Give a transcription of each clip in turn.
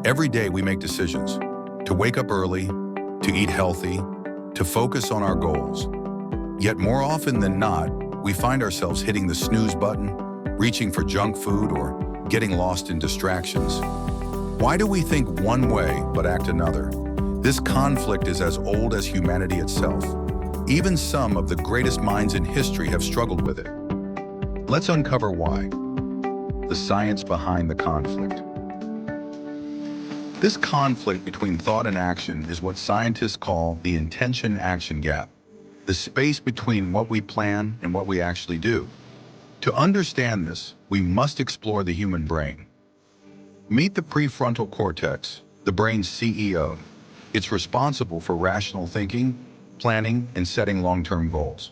Every day we make decisions to wake up early, to eat healthy, to focus on our goals. Yet more often than not, we find ourselves hitting the snooze button, reaching for junk food, or getting lost in distractions. Why do we think one way but act another? This conflict is as old as humanity itself. Even some of the greatest minds in history have struggled with it. Let's uncover why. The science behind the conflict. This conflict between thought and action is what scientists call the intention-action gap, the space between what we plan and what we actually do. To understand this, we must explore the human brain. Meet the prefrontal cortex, the brain's CEO. It's responsible for rational thinking, planning, and setting long-term goals.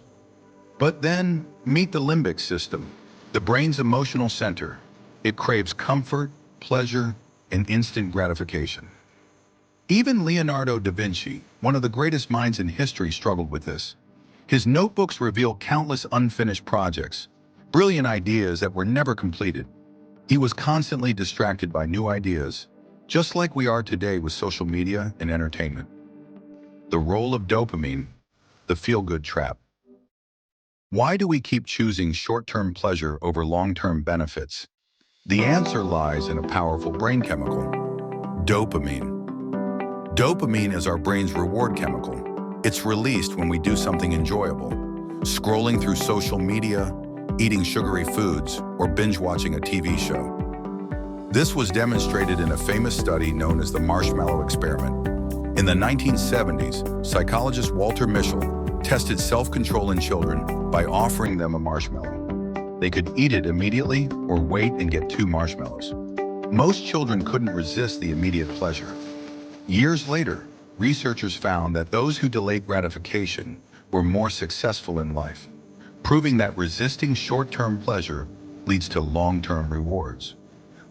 But then, meet the limbic system, the brain's emotional center. It craves comfort, pleasure, and instant gratification. Even Leonardo da Vinci, one of the greatest minds in history, struggled with this. His notebooks reveal countless unfinished projects, brilliant ideas that were never completed. He was constantly distracted by new ideas, just like we are today with social media and entertainment. The role of dopamine, the feel-good trap. Why do we keep choosing short-term pleasure over long-term benefits? The answer lies in a powerful brain chemical, dopamine. Dopamine is our brain's reward chemical. It's released when we do something enjoyable, scrolling through social media, eating sugary foods, or binge-watching a TV show. This was demonstrated in a famous study known as the marshmallow experiment. In the 1970s, psychologist Walter Mischel tested self-control in children by offering them a marshmallow. They could eat it immediately or wait and get 2 marshmallows. Most children couldn't resist the immediate pleasure. Years later, researchers found that those who delayed gratification were more successful in life, proving that resisting short-term pleasure leads to long-term rewards.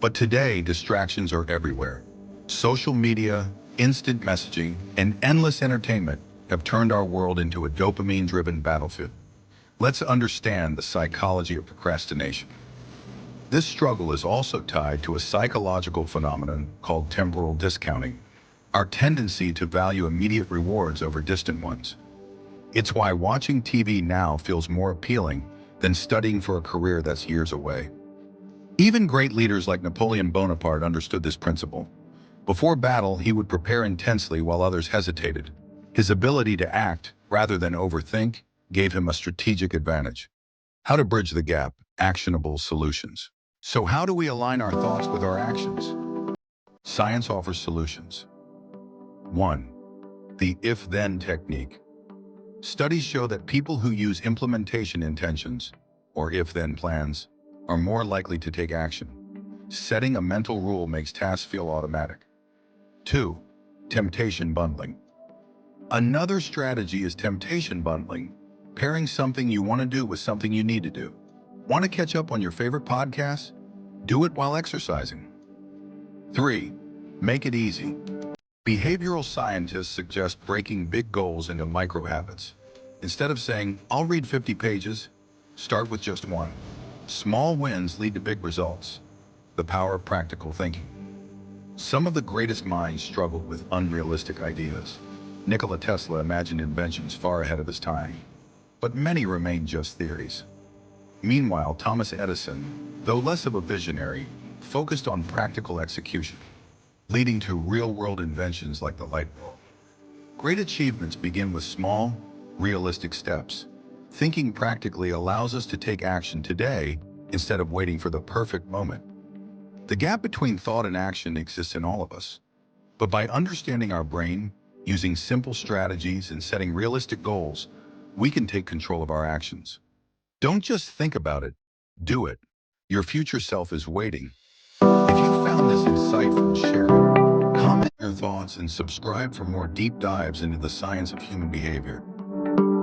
But today, distractions are everywhere. Social media, instant messaging, and endless entertainment have turned our world into a dopamine-driven battlefield. Let's understand the psychology of procrastination. This struggle is also tied to a psychological phenomenon called temporal discounting, our tendency to value immediate rewards over distant ones. It's why watching TV now feels more appealing than studying for a career that's years away. Even great leaders like Napoleon Bonaparte understood this principle. Before battle, he would prepare intensely while others hesitated. His ability to act rather than overthink gave him a strategic advantage. How to bridge the gap, actionable solutions. So how do we align our thoughts with our actions? Science offers solutions. 1. The if-then technique. Studies show that people who use implementation intentions, or if-then plans, are more likely to take action. Setting a mental rule makes tasks feel automatic. 2. Temptation bundling. Another strategy is temptation bundling, pairing something you want to do with something you need to do. Want to catch up on your favorite podcasts? Do it while exercising. 3. Make it easy. Behavioral scientists suggest breaking big goals into micro habits. Instead of saying, I'll read 50 pages, start with just 1. Small wins lead to big results. The power of practical thinking. Some of the greatest minds struggled with unrealistic ideas. Nikola Tesla imagined inventions far ahead of his time, but many remained just theories. Meanwhile, Thomas Edison, though less of a visionary, focused on practical execution, leading to real-world inventions like the light bulb. Great achievements begin with small, realistic steps. Thinking practically allows us to take action today instead of waiting for the perfect moment. The gap between thought and action exists in all of us. But by understanding our brain, using simple strategies, and setting realistic goals, we can take control of our actions. Don't just think about it, do it. Your future self is waiting. If you found this insightful, share it. Comment your thoughts and subscribe for more deep dives into the science of human behavior.